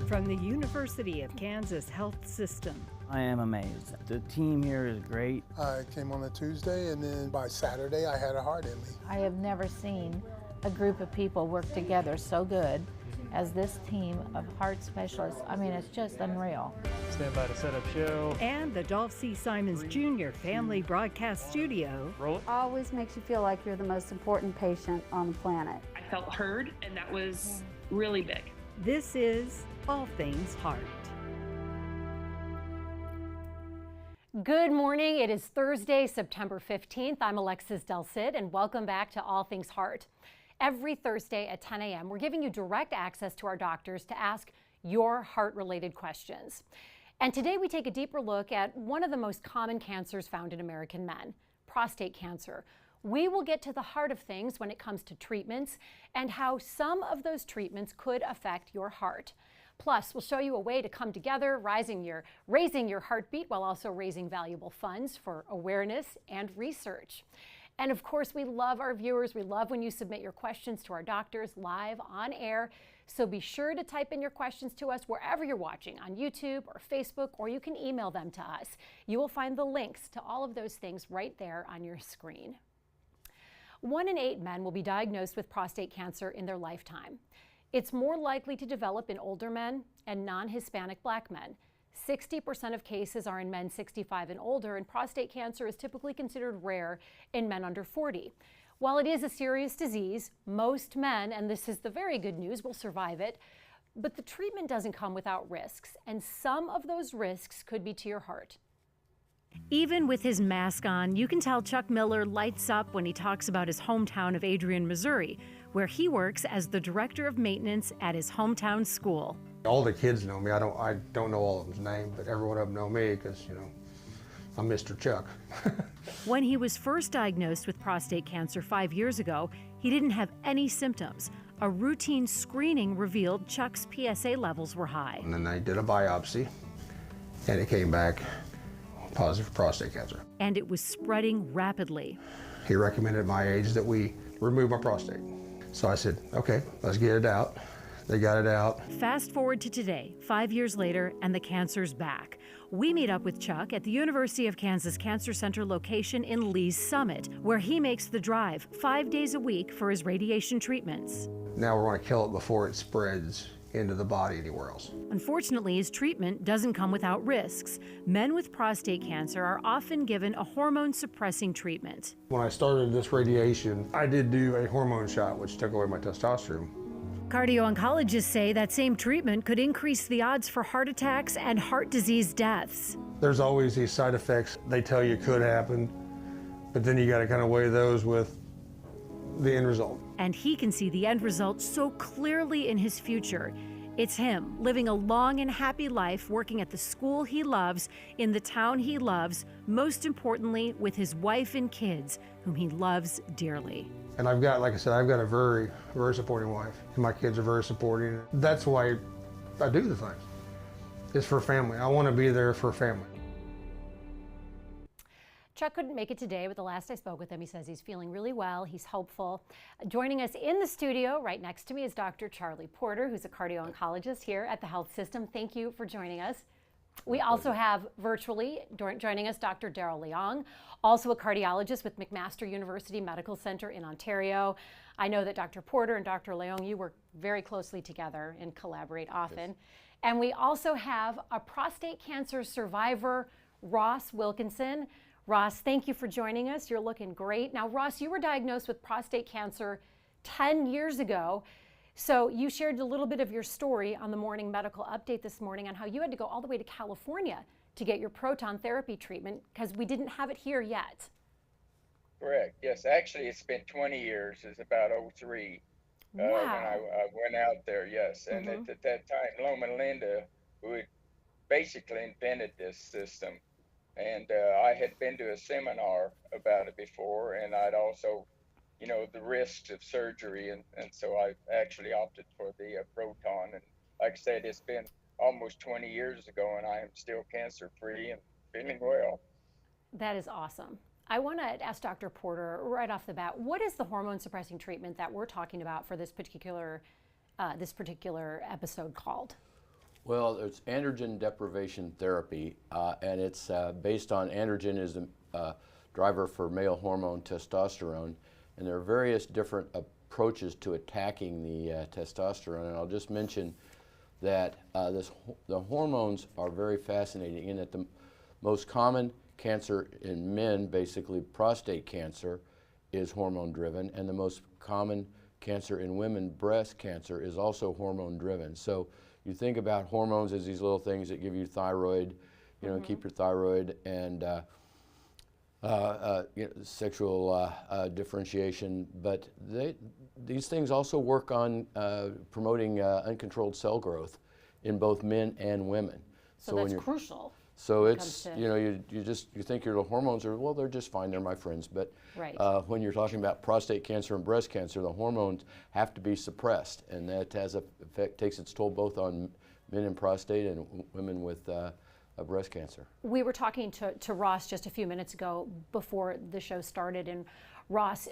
From the University of Kansas Health System. I am amazed. The team here is great. I came on a Tuesday, and then by Saturday I had a heart in me. I have never seen a group of people work together so good as this team of heart specialists. I mean, it's just unreal. Stand by to set up show. And the Dolph C. Simons Jr. Family Broadcast Studio. Roll it. Always makes you feel like you're the most important patient on the planet. I felt heard, and that was really big. This is All Things Heart. Good morning. It is Thursday, September 15th. I'm Alexis Del Cid, and welcome back to All Things Heart. Every Thursday at 10 a.m., we're giving you direct access to our doctors to ask your heart-related questions. And today we take a deeper look at one of the most common cancers found in American men, prostate cancer. We will get to the heart of things when it comes to treatments and how some of those treatments could affect your heart. Plus, we'll show you a way to come together, raising your heartbeat while also raising valuable funds for awareness and research. And of course, we love our viewers. We love when you submit your questions to our doctors live on air. So be sure to type in your questions to us wherever you're watching, on YouTube or Facebook, or you can email them to us. You will find the links to all of those things right there on your screen. 1 in 8 men will be diagnosed with prostate cancer in their lifetime. It's more likely to develop in older men and non-Hispanic Black men. 60% of cases are in men 65 and older, and prostate cancer is typically considered rare in men under 40. While it is a serious disease, most men, and this is the very good news, will survive it, but the treatment doesn't come without risks, and some of those risks could be to your heart. Even with his mask on, you can tell Chuck Miller lights up when he talks about his hometown of Adrian, Missouri, where he works as the director of maintenance at his hometown school. All the kids know me. I don't know all of them's name, but every one of them know me because, I'm Mr. Chuck. When he was first diagnosed with prostate cancer 5 years ago, he didn't have any symptoms. A routine screening revealed Chuck's PSA levels were high. And then they did a biopsy, and it came back positive for prostate cancer. And it was spreading rapidly. He recommended at my age that we remove my prostate. So I said, okay, let's get it out. They got it out. Fast forward to today, 5 years later, and the cancer's back. We meet up with Chuck at the University of Kansas Cancer Center location in Lee's Summit, where he makes the drive 5 days a week for his radiation treatments. Now we want to kill it before it spreads into the body anywhere else. Unfortunately, his treatment doesn't come without risks. Men with prostate cancer are often given a hormone-suppressing treatment. When I started this radiation, I did do a hormone shot, which took away my testosterone. Cardio-oncologists say that same treatment could increase the odds for heart attacks and heart disease deaths. There's always these side effects they tell you could happen, but then you got to kind of weigh those with the end result. And he can see the end result so clearly in his future. It's him living a long and happy life, working at the school he loves, in the town he loves, most importantly, with his wife and kids, whom he loves dearly. And I've got, like I said, I've got a very, very supporting wife. And my kids are very supporting. That's why I do the things. It's for family. I want to be there for family. Chuck couldn't make it today, but the last I spoke with him, he says he's feeling really well. He's hopeful. Joining us in the studio right next to me is Dr. Charlie Porter, who's a cardio-oncologist here at the health system. Thank you for joining us. We also have virtually joining us Dr. Daryl Leong, also a cardiologist with McMaster University Medical Center in Ontario. I know that Dr. Porter and Dr. Leong, you work very closely together and collaborate often. Yes. And we also have a prostate cancer survivor, Ross Wilkinson. Ross, thank you for joining us. You're looking great. Now, Ross, you were diagnosed with prostate cancer 10 years ago. So you shared a little bit of your story on the morning medical update this morning on how you had to go all the way to California to get your proton therapy treatment because we didn't have it here yet. Correct. Yes, actually, it's been 20 years. It's about 03 wow. When I went out there, yes. And at that time, Loma Linda, who had basically invented this system, and I had been to a seminar about it before, and I'd also, the risks of surgery, and so I actually opted for the proton. And like I said, it's been almost 20 years ago, and I am still cancer-free and feeling well. That is awesome. I want to ask Dr. Porter right off the bat, what is the hormone-suppressing treatment that we're talking about for this particular episode called? Well, it's androgen deprivation therapy, and it's based on androgen is the driver for male hormone testosterone, and there are various different approaches to attacking the testosterone. And I'll just mention that the hormones are very fascinating in that the most common cancer in men, basically prostate cancer, is hormone driven, and the most common cancer in women, breast cancer, is also hormone driven. So you think about hormones as these little things that give you thyroid, you know, keep your thyroid, and sexual differentiation, but these things also work on promoting uncontrolled cell growth in both men and women. So that's crucial. So it's, you know, you think your hormones are, well, they're just fine, they're my friends. But when you're talking about prostate cancer and breast cancer, the hormones have to be suppressed, and that has takes its toll both on men in prostate and women with breast cancer. We were talking to Ross just a few minutes ago before the show started, and Ross,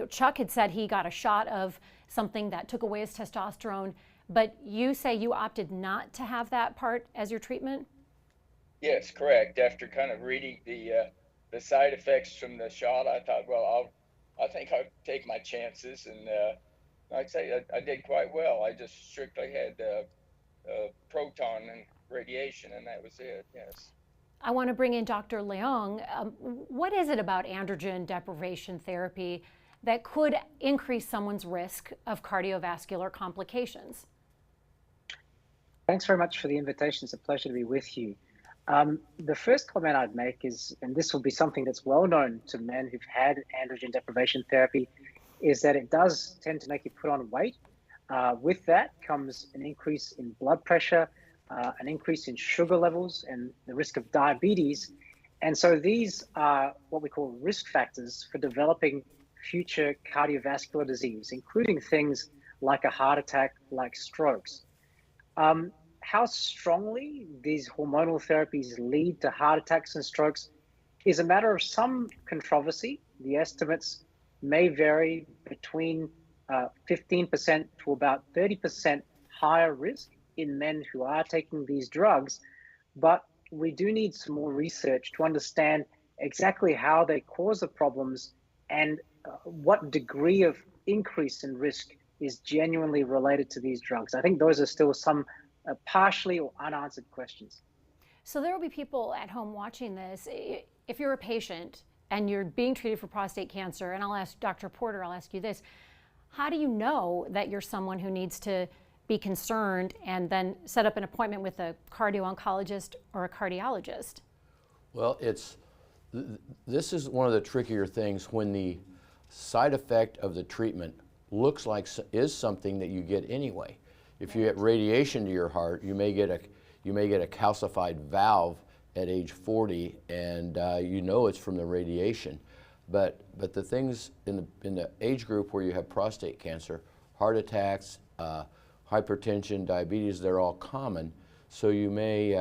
Chuck had said he got a shot of something that took away his testosterone, but you say you opted not to have that part as your treatment? Yes, correct. After kind of reading the side effects from the shot, I thought, well, I think I'll take my chances, and I'd say I did quite well. I just strictly had proton and radiation, and that was it. Yes. I want to bring in Dr. Leong. What is it about androgen deprivation therapy that could increase someone's risk of cardiovascular complications? Thanks very much for the invitation. It's a pleasure to be with you. The first comment I'd make is, and this will be something that's well known to men who've had androgen deprivation therapy, is that it does tend to make you put on weight. With that comes an increase in blood pressure, an increase in sugar levels, and the risk of diabetes. And so these are what we call risk factors for developing future cardiovascular disease, including things like a heart attack, like strokes. How strongly these hormonal therapies lead to heart attacks and strokes is a matter of some controversy. The estimates may vary between 15% to about 30% higher risk in men who are taking these drugs, but we do need some more research to understand exactly how they cause the problems and what degree of increase in risk is genuinely related to these drugs. I think those are still some partially or unanswered questions. So there will be people at home watching this. If you're a patient and you're being treated for prostate cancer, and I'll ask Dr. Porter, I'll ask you this, how do you know that you're someone who needs to be concerned and then set up an appointment with a cardio-oncologist or a cardiologist? Well, this is one of the trickier things when the side effect of the treatment looks like is something that you get anyway. If you get radiation to your heart, you may get a calcified valve at age 40, and you know it's from the radiation. But the things in the age group where you have prostate cancer, heart attacks, hypertension, diabetes, they're all common. So you may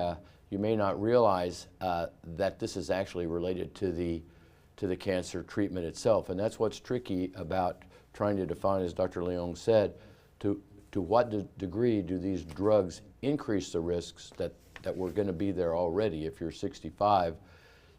not realize that this is actually related to the cancer treatment itself, and that's what's tricky about trying to define, as Dr. Leong said, to what degree do these drugs increase the risks that were going to be there already. If you're 65,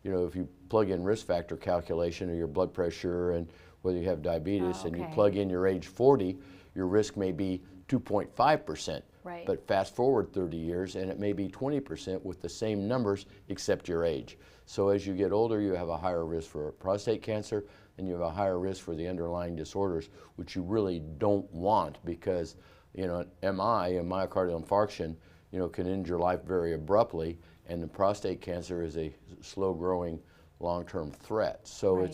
you know, if you plug in risk factor calculation of your blood pressure and whether you have diabetes, and you plug in your age 40, your risk may be 2.5%. Right. But fast forward 30 years and it may be 20% with the same numbers except your age. So as you get older, you have a higher risk for prostate cancer, and you have a higher risk for the underlying disorders, which you really don't want, because you know, MI, a myocardial infarction, you know, can end your life very abruptly, and the prostate cancer is a slow-growing, long-term threat. So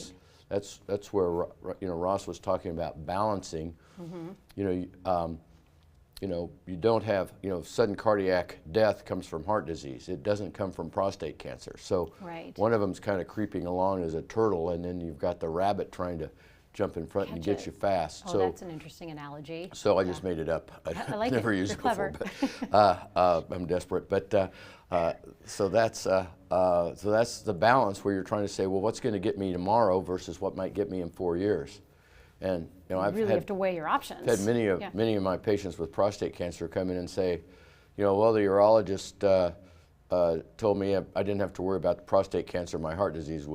that's where, you know, Ross was talking about balancing. You know, you don't have, you know, sudden cardiac death comes from heart disease. It doesn't come from prostate cancer. So one of them's kind of creeping along as a turtle, and then you've got the rabbit trying to jump in front and get you fast. Oh, so that's an interesting analogy. So I just made it up. I like never it. used You're it before, clever. but I'm desperate. But so that's the balance where you're trying to say, well, what's going to get me tomorrow versus what might get me in 4 years. And you know, you really have to weigh your options. I've had many of my patients with prostate cancer come in and say, well, the urologist told me I didn't have to worry about the prostate cancer. My heart disease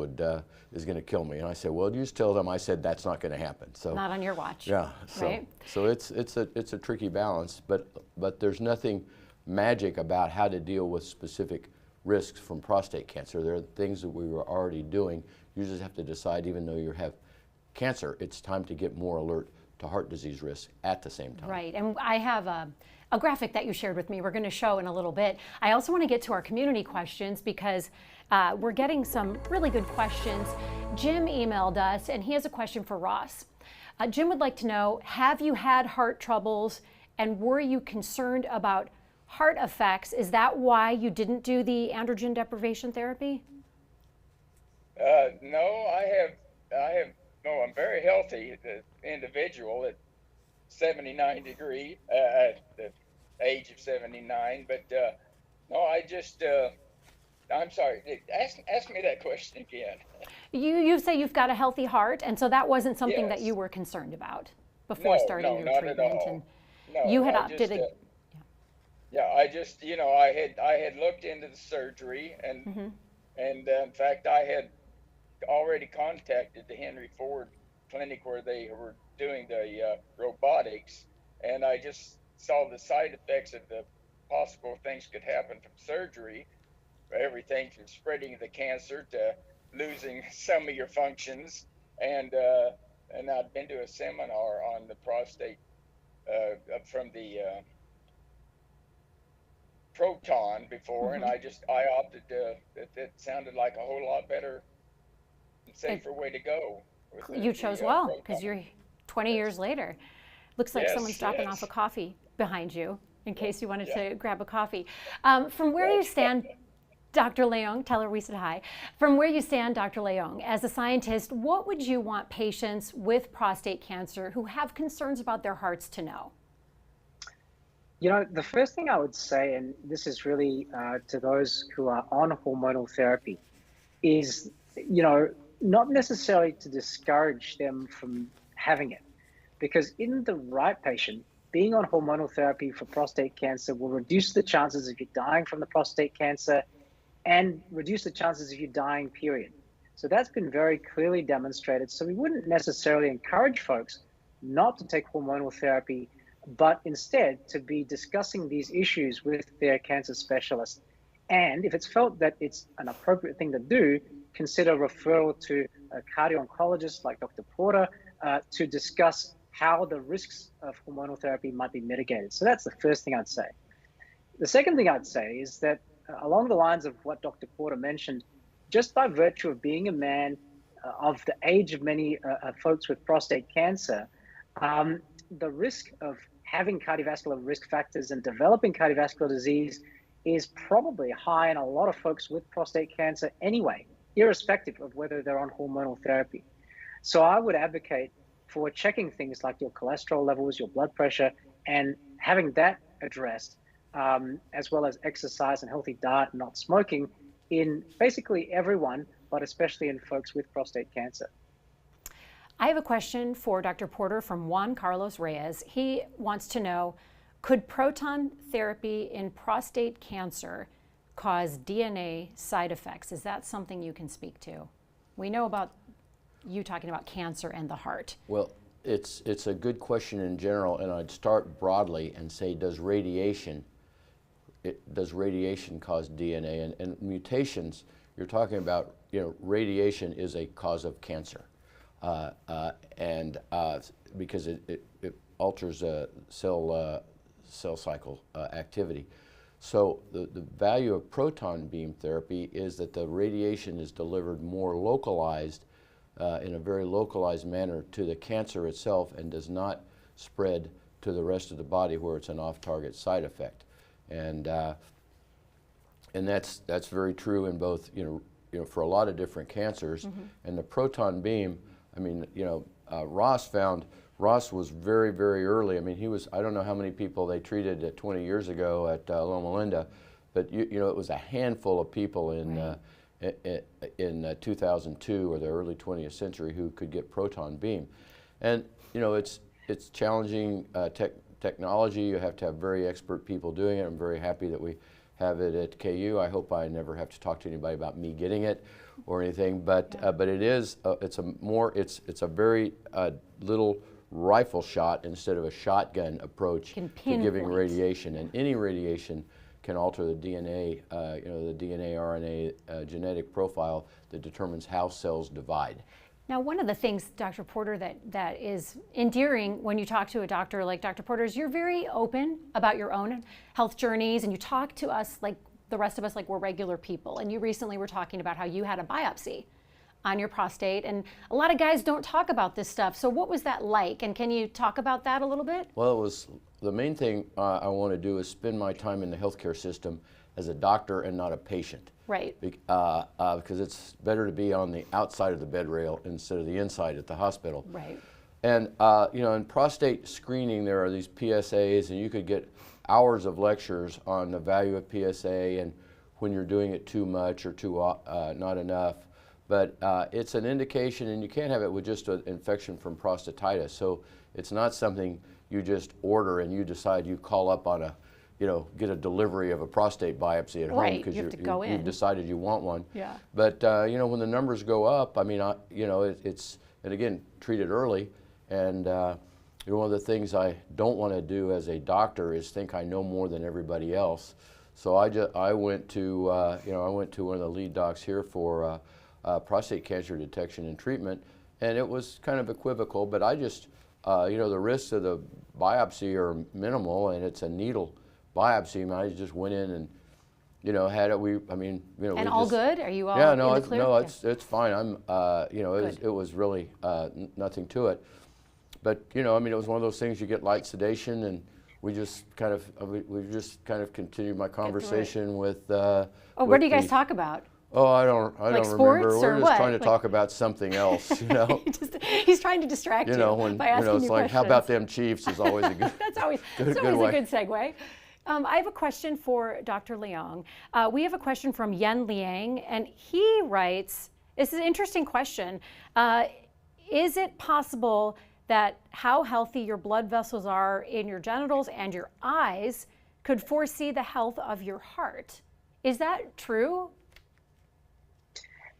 is going to kill me. And I said, well, you just tell them I said that's not going to happen. So not on your watch. Yeah. So, right? So it's a tricky balance, but there's nothing magic about how to deal with specific risks from prostate cancer. There are things that we were already doing. You just have to decide, even though you have cancer, it's time to get more alert to heart disease risk at the same time. Right, and I have a graphic that you shared with me we're going to show in a little bit. I also want to get to our community questions because we're getting some really good questions. Jim emailed us and he has a question for Ross. Jim would like to know, have you had heart troubles and were you concerned about heart effects? Is that why you didn't do the androgen deprivation therapy? No, no, I'm very healthy individual at 79 degree, at the age of 79, but no, I just, I'm sorry, ask me that question again. You say you've got a healthy heart, and so that wasn't something that Yes. you were concerned about before starting your not treatment. at all. And No, you had I opted. just, yeah, I just, I had looked into the surgery, and and in fact, I had already contacted the Henry Ford clinic where they were doing the robotics, and I just saw the side effects of the possible things could happen from surgery, everything from spreading the cancer to losing some of your functions, and I'd been to a seminar on the prostate from the proton before, and I opted to, it sounded like a whole lot better and safer way to go. You chose well, because you're 20 years later. Looks like Yes, someone's dropping yes. off a coffee behind you in case you wanted to grab a coffee. From where you stand, Dr. Leong, tell her we said hi. From where you stand, Dr. Leong, as a scientist, what would you want patients with prostate cancer who have concerns about their hearts to know? The first thing I would say, and this is really to those who are on hormonal therapy, is, not necessarily to discourage them from having it. Because in the right patient, being on hormonal therapy for prostate cancer will reduce the chances of you dying from the prostate cancer and reduce the chances of you dying, period. So that's been very clearly demonstrated. So we wouldn't necessarily encourage folks not to take hormonal therapy, but instead to be discussing these issues with their cancer specialist. And if it's felt that it's an appropriate thing to do, consider referral to a cardio-oncologist like Dr. Porter to discuss how the risks of hormonal therapy might be mitigated. So that's the first thing I'd say. The second thing I'd say is that along the lines of what Dr. Porter mentioned, just by virtue of being a man of the age of many folks with prostate cancer, the risk of having cardiovascular risk factors and developing cardiovascular disease is probably high in a lot of folks with prostate cancer anyway, irrespective of whether they're on hormonal therapy. So I would advocate for checking things like your cholesterol levels, your blood pressure, and having that addressed, as well as exercise and healthy diet and not smoking in basically everyone, but especially in folks with prostate cancer. I have a question for Dr. Porter from Juan Carlos Reyes. He wants to know, could proton therapy in prostate cancer cause DNA side effects? Is that something you can speak to? We know about you talking about cancer and the heart. Well, it's a good question in general, and I'd start broadly and say, does radiation cause DNA? And mutations, you're talking about, radiation is a cause of cancer. Because it alters cell cycle activity. So the value of proton beam therapy is that the radiation is delivered more localized, in a very localized manner to the cancer itself, and does not spread to the rest of the body where it's an off-target side effect. And that's very true in both, for a lot of different cancers. And the proton beam, Ross was very, very early. I don't know how many people they treated 20 years ago at Loma Linda, but it was a handful of people in 2002 or the early 20th century who could get proton beam. And it's challenging technology. You have to have very expert people doing it. I'm very happy that we have it at KU. I hope I never have to talk to anybody about me getting it or anything. But it is it's a very little rifle shot instead of a shotgun approach to giving radiation, and any radiation can alter the DNA, the DNA, RNA genetic profile that determines how cells divide. Now, one of the things, Dr. Porter, that is endearing when you talk to a doctor like Dr. Porter is you're very open about your own health journeys, and you talk to us like the rest of us like we're regular people. And you recently were talking about how you had a biopsy on your prostate, and a lot of guys don't talk about this stuff. So what was that like? And can you talk about that a little bit? Well, it was the main thing I want to do is spend my time in the healthcare system as a doctor and not a patient. Right. Because it's better to be on the outside of the bed rail instead of the inside at the hospital. Right. And in prostate screening, there are these PSAs, and you could get hours of lectures on the value of PSA and when you're doing it too much or too not enough. But it's an indication, and you can't have it with just an infection from prostatitis. So it's not something you just order and you decide you call up on a, get a delivery of a prostate biopsy at home because you've decided you want one. Yeah. But when the numbers go up, I mean, it's, and again, treat it early. And one of the things I don't want to do as a doctor is think I know more than everybody else. So I went to one of the lead docs here for prostate cancer detection and treatment, and it was kind of equivocal, but I just, the risks of the biopsy are minimal, and it's a needle biopsy. I just went in and, had it. And all good? Are you all yeah, in the clear? No, it's fine. I'm, it was really nothing to it. But, it was one of those things, you get light sedation, and we just kind of continued my conversation with. What do you guys talk about? Oh, I don't remember. We're just trying to talk about something else, He's trying to distract you by asking it's you like, questions. how about them Chiefs is always a good. That's always a good segue. I have a question for Dr. Leong. We have a question from Yen Liang, and he writes, this is an interesting question. Is it possible that how healthy your blood vessels are in your genitals and your eyes could foresee the health of your heart? Is that true?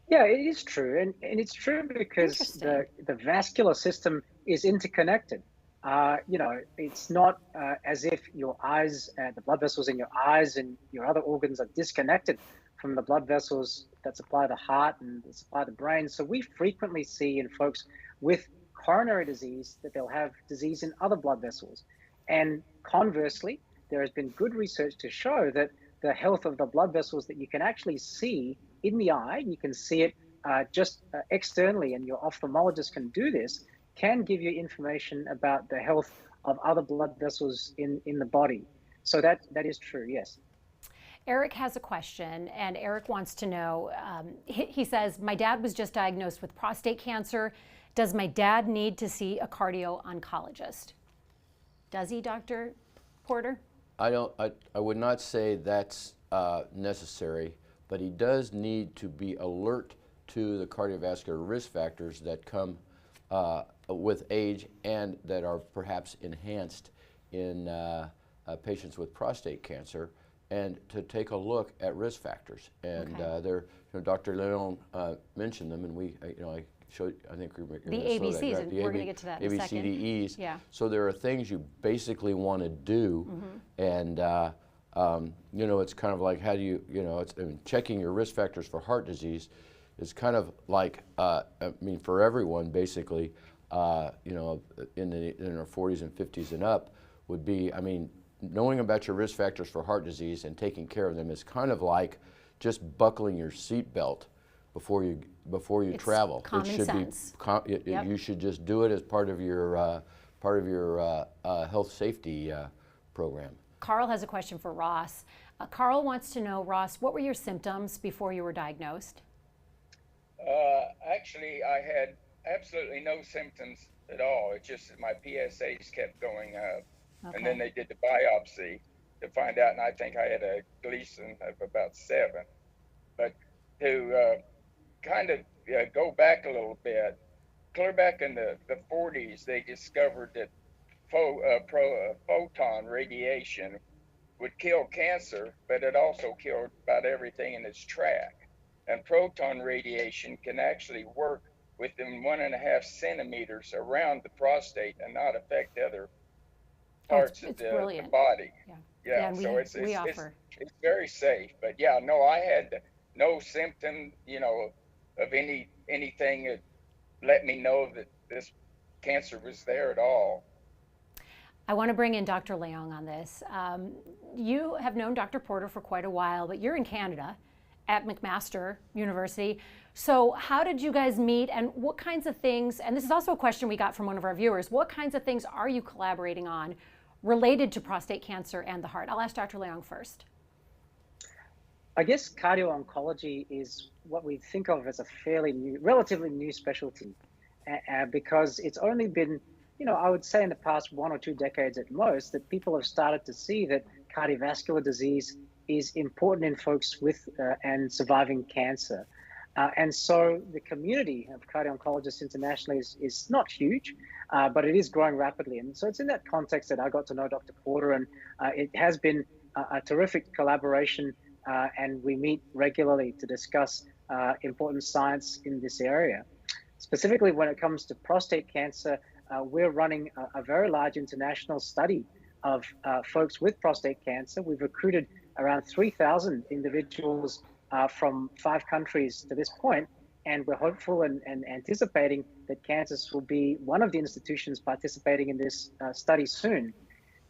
Yeah, it is true, and it's true because the vascular system is interconnected. It's not as if your eyes, the blood vessels in your eyes and your other organs are disconnected from the blood vessels that supply the heart and that supply the brain. So we frequently see in folks with coronary disease that they'll have disease in other blood vessels. And conversely, there has been good research to show that the health of the blood vessels that you can actually see in the eye, you can see it just externally, and your ophthalmologist can do this, can give you information about the health of other blood vessels in the body. So that is true, yes. Eric has a question, and Eric wants to know, he says, my dad was just diagnosed with prostate cancer. Does my dad need to see a cardio-oncologist? Does he, Dr. Porter? I would not say that's necessary, but he does need to be alert to the cardiovascular risk factors that come with age and that are perhaps enhanced in patients with prostate cancer, and to take a look at risk factors. And Dr. Leon mentioned them, and I showed. I think you're the ABCs, and we're going to get to that in a second. ABCDEs. Yeah. So there are things you basically want to do, and it's kind of like how do you, checking your risk factors for heart disease is kind of like, for everyone basically, in our 40s and 50s and up would be, knowing about your risk factors for heart disease and taking care of them is kind of like just buckling your seatbelt before you travel. Common sense. You should just do it as part of your health safety program. Carl has a question for Ross. Carl wants to know, Ross, what were your symptoms before you were diagnosed? Actually, I had absolutely no symptoms at all. It's just that my PSAs kept going up. Okay. And then they did the biopsy to find out, and I think I had a Gleason of about 7. But to kind of go back a little bit, clear back in the 40s, they discovered that photon radiation would kill cancer, but it also killed about everything in its track. And proton radiation can actually work within 1.5 centimeters around the prostate and not affect other parts of the body. Yeah, so it's very safe. But yeah, no, I had no symptom, of anything that let me know that this cancer was there at all. I want to bring in Dr. Leong on this. You have known Dr. Porter for quite a while, but you're in Canada at McMaster University. So how did you guys meet, and what kinds of things, and this is also a question we got from one of our viewers, what kinds of things are you collaborating on related to prostate cancer and the heart? I'll ask Dr. Leong first. I guess cardio-oncology is what we think of as a fairly new, relatively new specialty, because it's only been, I would say in the past 1 or 2 decades at most, that people have started to see that cardiovascular disease is important in folks with and surviving cancer. And so the community of cardio-oncologists internationally is not huge, but it is growing rapidly. And so it's in that context that I got to know Dr. Porter, and it has been a terrific collaboration, and we meet regularly to discuss important science in this area. Specifically, when it comes to prostate cancer, we're running a very large international study of folks with prostate cancer. We've recruited around 3,000 individuals from 5 countries to this point, and we're hopeful and anticipating that Kansas will be one of the institutions participating in this study soon.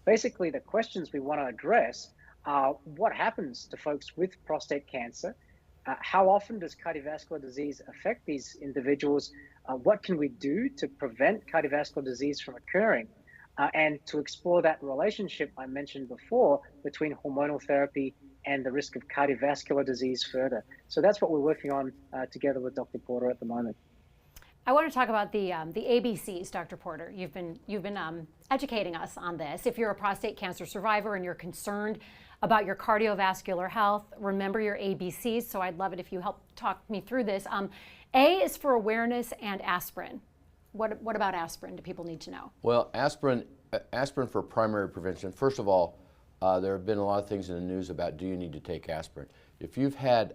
Basically, the questions we want to address are what happens to folks with prostate cancer, how often does cardiovascular disease affect these individuals, what can we do to prevent cardiovascular disease from occurring, and to explore that relationship I mentioned before between hormonal therapy and the risk of cardiovascular disease further. So that's what we're working on together with Dr. Porter at the moment. I want to talk about the ABCs, Dr. Porter. You've been educating us on this. If you're a prostate cancer survivor and you're concerned about your cardiovascular health, remember your ABCs. So I'd love it if you help talk me through this. A is for awareness and aspirin. What about aspirin do people need to know? Well, aspirin for primary prevention. First of all, there have been a lot of things in the news about do you need to take aspirin. If you've had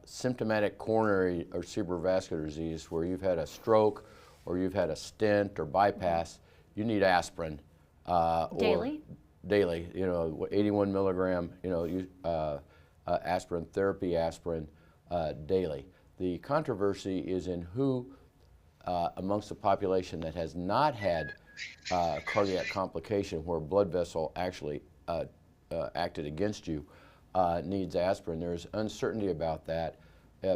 symptomatic coronary or cerebrovascular disease where you've had a stroke or you've had a stent or bypass, you need aspirin. Daily? Daily, 81 milligram, aspirin, therapy aspirin daily. The controversy is in who amongst the population that has not had cardiac complication where a blood vessel actually acted against you needs aspirin. There's uncertainty about that.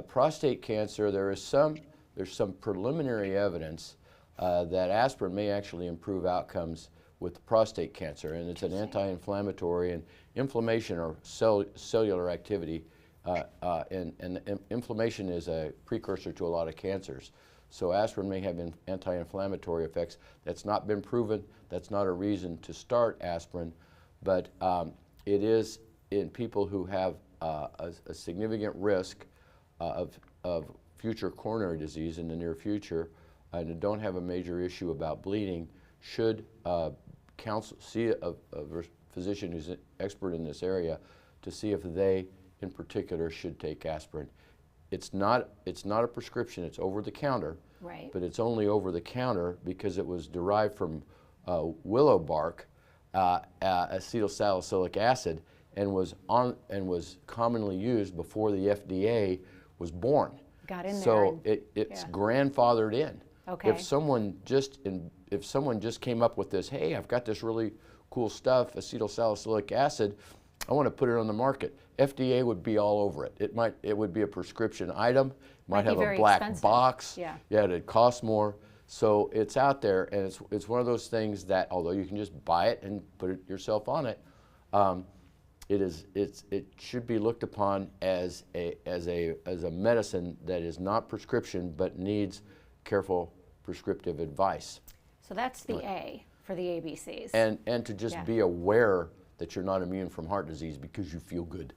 Prostate cancer, there's some preliminary evidence that aspirin may actually improve outcomes with prostate cancer, and it's an anti-inflammatory, and inflammation or cellular activity, and inflammation is a precursor to a lot of cancers. So aspirin may have anti-inflammatory effects. That's not been proven. That's not a reason to start aspirin, but it is in people who have a significant risk of future coronary disease in the near future and don't have a major issue about bleeding should see a physician who's an expert in this area to see if they in particular should take aspirin. It's not a prescription, it's over the counter, right. But it's only over the counter because it was derived from willow bark, acetylsalicylic acid, and was commonly used before the FDA was born. Got in there. So it's grandfathered in. Okay. If someone just came up with this, hey, I've got this really cool stuff, acetylsalicylic acid, I want to put it on the market, FDA would be all over it. It would be a prescription item, might have a black expensive. box, yeah, it'd cost more. So it's out there, and it's one of those things that although you can just buy it and put it yourself on it, it should be looked upon as a medicine that is not prescription but needs careful prescriptive advice. So that's the A for the ABCs. And to just be aware that you're not immune from heart disease because you feel good.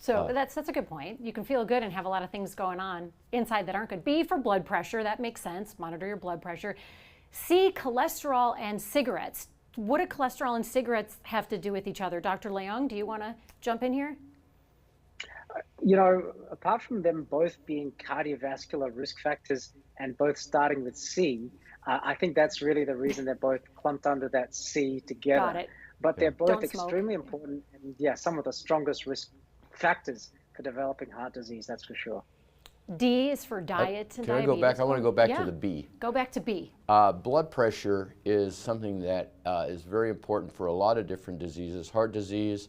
So that's a good point. You can feel good and have a lot of things going on inside that aren't good. B for blood pressure, that makes sense. Monitor your blood pressure. C, cholesterol and cigarettes. What do cholesterol and cigarettes have to do with each other? Dr. Leong, do you want to jump in here? You know, apart from them both being cardiovascular risk factors and both starting with C, I think that's really the reason they're both clumped under that C together. Got it. But they're both Don't extremely smoke. important and, yeah, some of the strongest risk factors for developing heart disease, that's for sure. D is for diet and Can I diabetes. go back? I want to go back Yeah. to the B. Go back to B. Blood pressure is something that is very important for a lot of different diseases. Heart disease,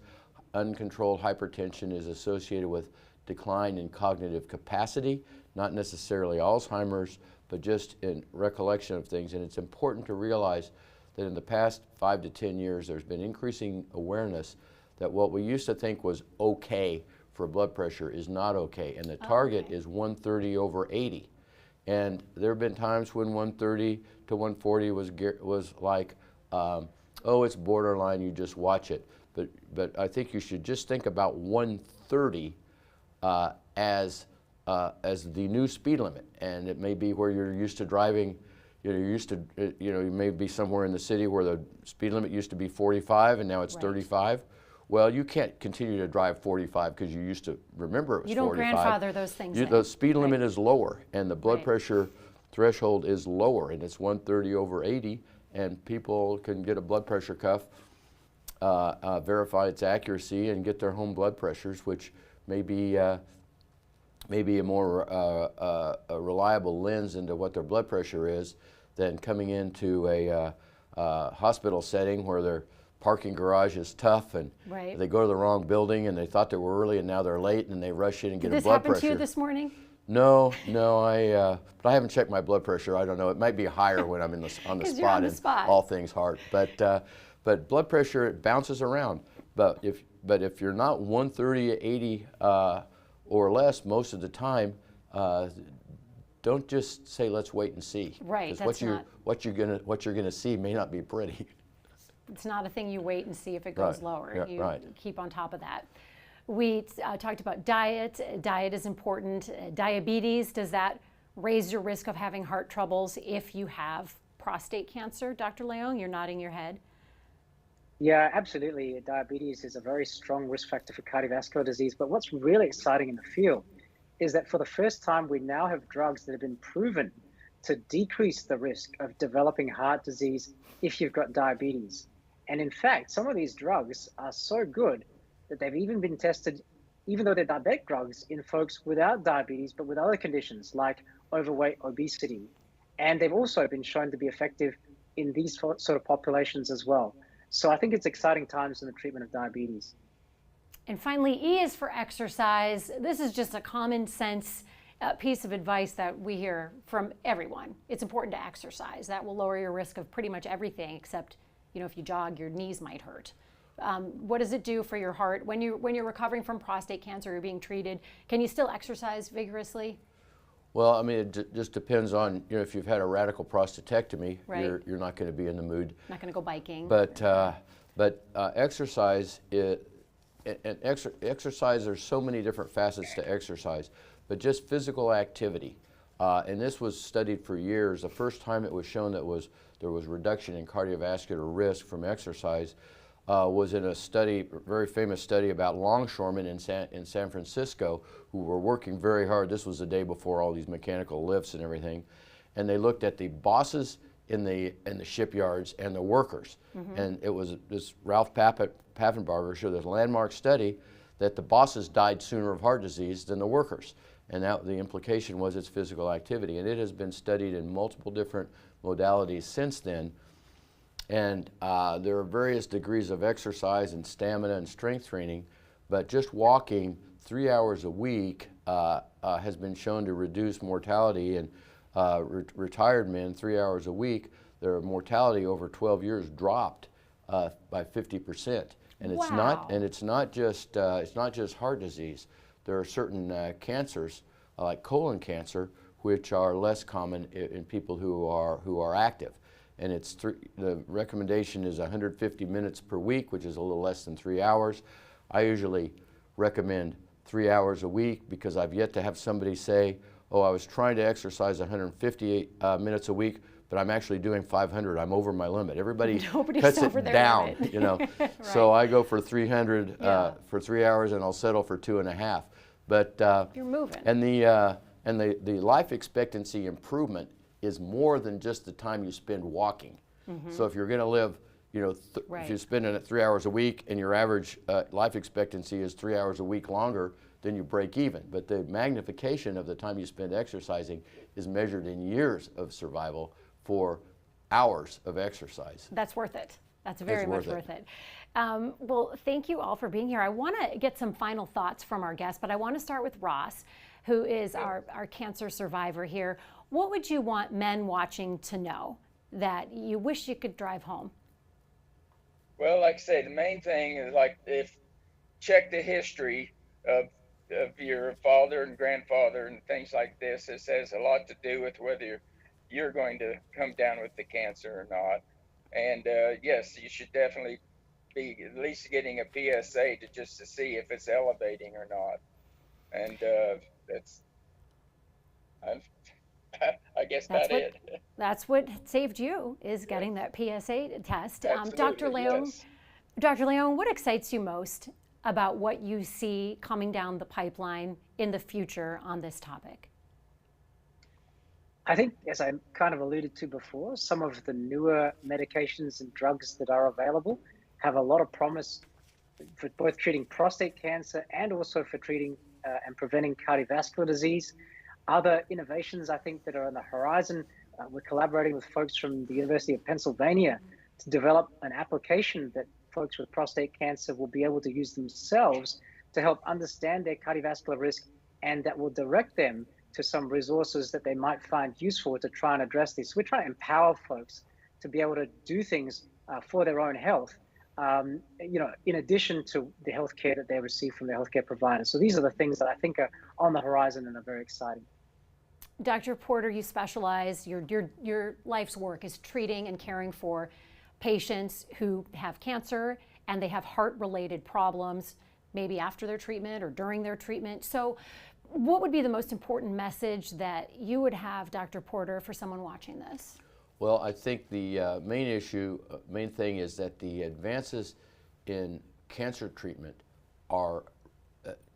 uncontrolled hypertension is associated with decline in cognitive capacity, not necessarily Alzheimer's, but just in recollection of things. And it's important to realize that in the past 5 to 10 years, there's been increasing awareness that what we used to think was okay for blood pressure is not okay. And the target is 130/80. And there have been times when 130 to 140 was like, oh, it's borderline, you just watch it. But I think you should just think about 130 as the new speed limit. And it may be where you're used to driving, you may be somewhere in the city where the speed limit used to be 45 and now it's 35. Well, you can't continue to drive 45 because you used to remember it was 45. You don't grandfather those things in. The speed limit is lower and the blood pressure threshold is lower, and it's 130/80, and people can get a blood pressure cuff, verify its accuracy, and get their home blood pressures, which may be a more a reliable lens into what their blood pressure is than coming into a hospital setting where their parking garage is tough and they go to the wrong building and they thought they were early and now they're late and they rush in and get a blood pressure. Did this happen to you this morning? No, but I haven't checked my blood pressure. I don't know. It might be higher when I'm on the spot and all things heart. But blood pressure, it bounces around. But if you're not 130/80 or less most of the time, don't just say let's wait and see. Right. Because what you're gonna see may not be pretty. It's not a thing you wait and see if it goes lower. Yeah, you keep on top of that. We talked about diet. Diet is important. Diabetes, does that raise your risk of having heart troubles if you have prostate cancer? Dr. Leong, you're nodding your head. Yeah, absolutely. Diabetes is a very strong risk factor for cardiovascular disease. But what's really exciting in the field is that for the first time, we now have drugs that have been proven to decrease the risk of developing heart disease if you've got diabetes. And in fact, some of these drugs are so good that they've even been tested, even though they're diabetic drugs, in folks without diabetes, but with other conditions like overweight, obesity. And they've also been shown to be effective in these sort of populations as well. So I think it's exciting times in the treatment of diabetes. And finally, E is for exercise. This is just a common sense piece of advice that we hear from everyone. It's important to exercise. That will lower your risk of pretty much everything, except if you jog, your knees might hurt. What does it do for your heart? When you're recovering from prostate cancer, you're being treated, can you still exercise vigorously? Well, I mean, it just depends on, if you've had a radical prostatectomy, you're not going to be in the mood. Not going to go biking. But exercise, exercise, there's so many different facets to exercise, but just physical activity. And this was studied for years. The first time it was shown that there was reduction in cardiovascular risk from exercise was in a study, a very famous study about longshoremen in San Francisco who were working very hard. This was the day before all these mechanical lifts and everything. And they looked at the bosses in the shipyards and the workers. And it was this Ralph Paffenbarger showed this landmark study that the bosses died sooner of heart disease than the workers. And that the implication was its physical activity. And it has been studied in multiple different modalities since then. And there are various degrees of exercise and stamina and strength training, but just walking 3 hours a week has been shown to reduce mortality. And retired men, 3 hours a week, their mortality over 12 years dropped by 50%. And it's not just heart disease. There are certain cancers like colon cancer, which are less common in people who are active. And the recommendation is 150 minutes per week, which is a little less than 3 hours. I usually recommend 3 hours a week because I've yet to have somebody say, oh, I was trying to exercise 158 minutes a week, but but I'm actually doing 500. I'm over my limit. Everybody Nobody's cuts over it their down, limit. you know. Right. So I go for 300 for 3 hours, and I'll settle for 2.5. But you're moving. And the life expectancy improvement is more than just the time you spend walking. So if you're going to live, you know, if you're spending it 3 hours a week, and your average life expectancy is 3 hours a week longer, then you break even. But the magnification of the time you spend exercising is measured in years of survival for hours of exercise. That's worth it. That's very much worth it. Well, thank you all for being here. I want to get some final thoughts from our guests, but I want to start with Ross, who is our cancer survivor here. What would you want men watching to know that you wish you could drive home? Well, like I say, the main thing is, like, check the history of your father and grandfather and things like this. This has a lot to do with whether you're going to come down with the cancer or not. And yes, you should definitely be at least getting a PSA to see if it's elevating or not. And I guess that's it. That's what saved you, is getting that PSA test. Dr. Leon, yes. Dr. Leon, what excites you most about what you see coming down the pipeline in the future on this topic? I think, as I kind of alluded to before, some of the newer medications and drugs that are available have a lot of promise for both treating prostate cancer and also for treating and preventing cardiovascular disease. Other innovations, I think, that are on the horizon, we're collaborating with folks from the University of Pennsylvania to develop an application that folks with prostate cancer will be able to use themselves to help understand their cardiovascular risk, and that will direct them to some resources that they might find useful to try and address this. We're trying to empower folks to be able to do things for their own health, you know, in addition to the healthcare that they receive from their healthcare providers. So these are the things that I think are on the horizon and are very exciting. Dr. Porter, you specialize, your life's work is treating and caring for patients who have cancer and they have heart-related problems, maybe after their treatment or during their treatment. So what would be the most important message that you would have, Dr. Porter, for someone watching this? Well, I think the main thing is that the advances in cancer treatment are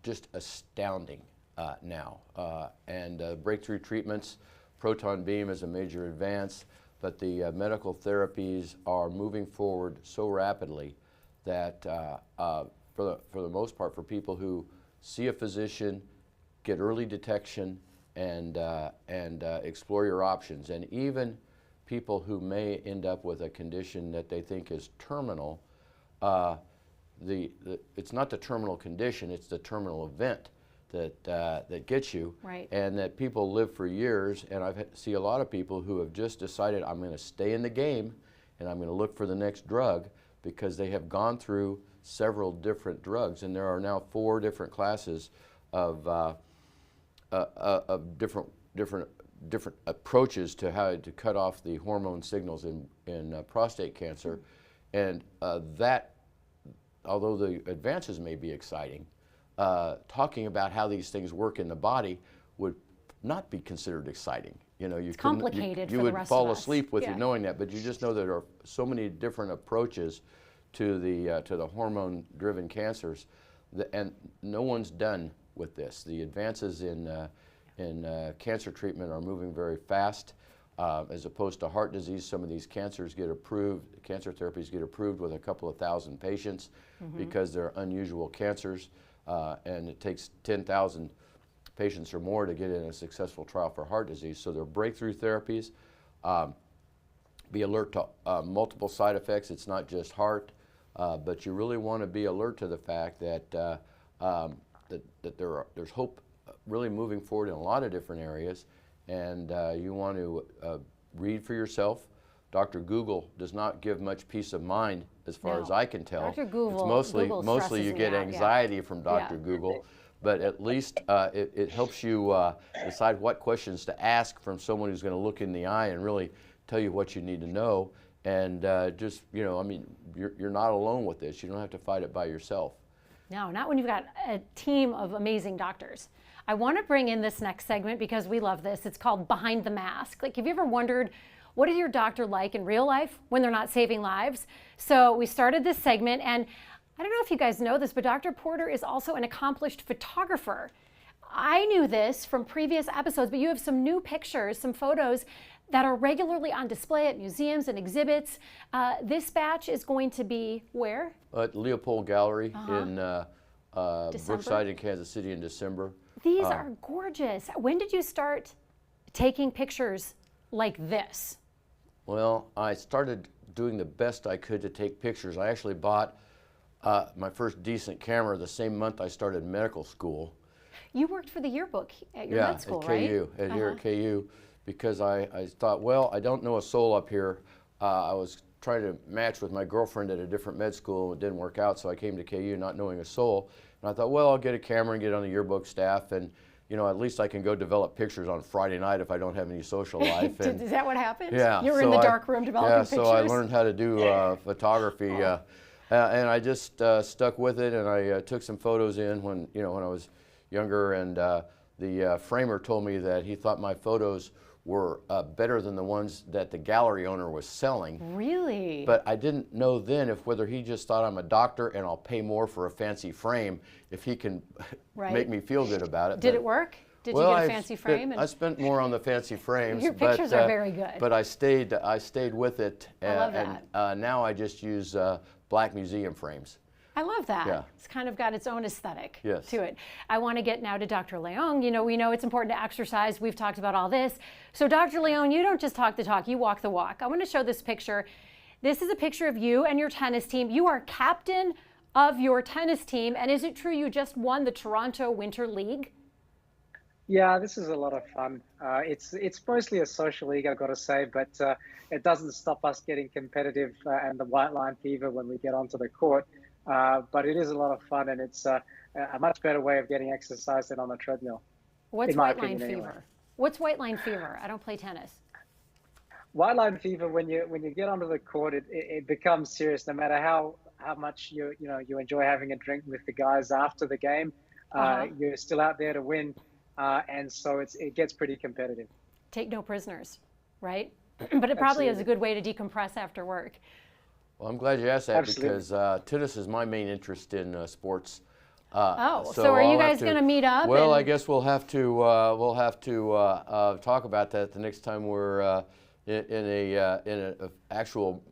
just astounding now. And breakthrough treatments, proton beam is a major advance, but the medical therapies are moving forward so rapidly that for the most part, for people who see a physician, get early detection, and explore your options, and even people who may end up with a condition that they think is terminal, it's not the terminal condition, it's the terminal event that gets you, right. And that people live for years. And I see a lot of people who have just decided, I'm going to stay in the game and I'm going to look for the next drug, because they have gone through several different drugs, and there are now 4 different classes of different approaches to how to cut off the hormone signals in prostate cancer. And that, although the advances may be exciting, talking about how these things work in the body would not be considered exciting. You know, it's complicated. You would fall asleep with you knowing that, but you just know that there are so many different approaches to the hormone-driven cancers, and no one's done with this. The advances in cancer treatment are moving very fast. As opposed to heart disease, some of these cancers get approved, cancer therapies get approved with a couple of thousand patients because they're unusual cancers, and it takes 10,000 patients or more to get in a successful trial for heart disease. So they're breakthrough therapies. Be alert to multiple side effects. It's not just heart, but you really want to be alert to the fact that there's hope really moving forward in a lot of different areas, and you want to read for yourself. Dr. Google does not give much peace of mind, as far as I can tell. Dr. Google, it's mostly you get anxiety from Dr. Google, but at least it helps you decide what questions to ask from someone who's going to look in the eye and really tell you what you need to know. And just, you know, I mean, you're not alone with this. You don't have to fight it by yourself. No, not when you've got a team of amazing doctors. I want to bring in this next segment because we love this. It's called Behind the Mask. Like, have you ever wondered What is your doctor like in real life when they're not saving lives? So we started this segment, and I don't know if you guys know this, but Dr. Porter is also an accomplished photographer. I knew this from previous episodes, but you have some new pictures, some photos that are regularly on display at museums and exhibits. This batch is going to be where? At Leopold Gallery in Brookside in Kansas City in December. These are gorgeous. When did you start taking pictures like this? Well, I started doing the best I could to take pictures. I actually bought my first decent camera the same month I started medical school. You worked for the yearbook at your med school, right? Here at KU, because I thought, well, I don't know a soul up here. I was trying to match with my girlfriend at a different med school, and it didn't work out, so I came to KU not knowing a soul. And I thought, well, I'll get a camera and get on the yearbook staff, and you know, at least I can go develop pictures on Friday night if I don't have any social life. And, is that what happened? Yeah. You were in the dark room developing pictures? Yeah, so I learned how to do photography, and I just stuck with it, and I took some photos in when I was younger, and the framer told me that he thought my photos were better than the ones that the gallery owner was selling. Really? But I didn't know then whether he just thought I'm a doctor and I'll pay more for a fancy frame if he can make me feel good about it. Did it work? Did you get a fancy frame? I spent more on the fancy frames. Your pictures are very good. But I stayed with it. I love that. And now I just use black museum frames. I love that. Yeah. It's kind of got its own aesthetic to it. I want to get now to Dr. Leong. You know, we know it's important to exercise. We've talked about all this. So Dr. Leong, you don't just talk the talk, you walk the walk. I want to show this picture. This is a picture of you and your tennis team. You are captain of your tennis team. And is it true you just won the Toronto Winter League? Yeah, this is a lot of fun. It's mostly a social league, I've got to say, but it doesn't stop us getting competitive and the white line fever when we get onto the court. But it is a lot of fun, and it's a much better way of getting exercise than on a treadmill. What's white line fever? What's white line fever? I don't play tennis. White line fever, when you get onto the court, it becomes serious. No matter how much you enjoy having a drink with the guys after the game, you're still out there to win, and so it gets pretty competitive. Take no prisoners, right? But it probably is a good way to decompress after work. Well, I'm glad you asked that. Absolutely. Because tennis is my main interest in sports. So are you guys going to meet up? Well, I guess we'll have to talk about that the next time we're in an actual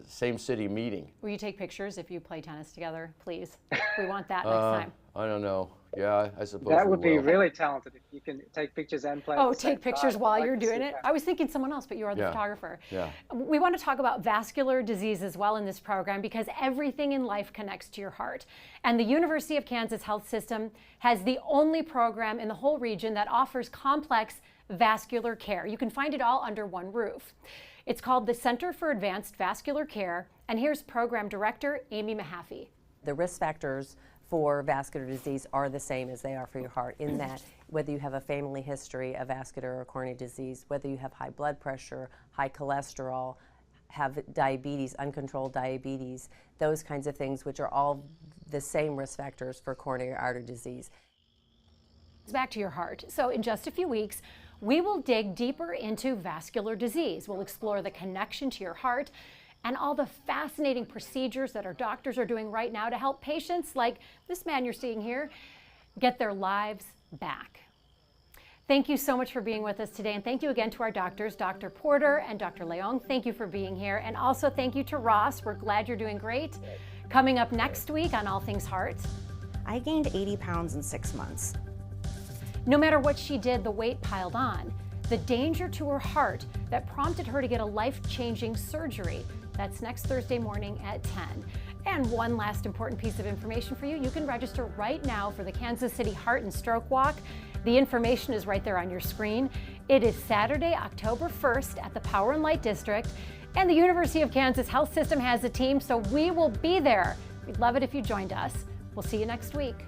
same city meeting. Will you take pictures if you play tennis together, please? We want that next time. I don't know. Yeah, I suppose that would be really talented if you can take pictures and play. Oh, take pictures while you're doing it. I was thinking someone else, but you are the photographer. Yeah. We want to talk about vascular disease as well in this program because everything in life connects to your heart. And the University of Kansas Health System has the only program in the whole region that offers complex vascular care. You can find it all under one roof. It's called the Center for Advanced Vascular Care, and here's Program Director Amy Mahaffey. The risk factors for vascular disease are the same as they are for your heart, in that whether you have a family history of vascular or coronary disease, whether you have high blood pressure, high cholesterol, have diabetes, uncontrolled diabetes, those kinds of things, which are all the same risk factors for coronary artery disease. Back to your heart. So in just a few weeks, we will dig deeper into vascular disease. We'll explore the connection to your heart and all the fascinating procedures that our doctors are doing right now to help patients like this man you're seeing here get their lives back. Thank you so much for being with us today, and thank you again to our doctors, Dr. Porter and Dr. Leong. Thank you for being here, and also thank you to Ross. We're glad you're doing great. Coming up next week on All Things Heart. I gained 80 pounds in 6 months. No matter what she did, the weight piled on. The danger to her heart that prompted her to get a life-changing surgery. That's next Thursday morning at 10. And one last important piece of information for you. You can register right now for the Kansas City Heart and Stroke Walk. The information is right there on your screen. It is Saturday, October 1st at the Power and Light District. And the University of Kansas Health System has a team, so we will be there. We'd love it if you joined us. We'll see you next week.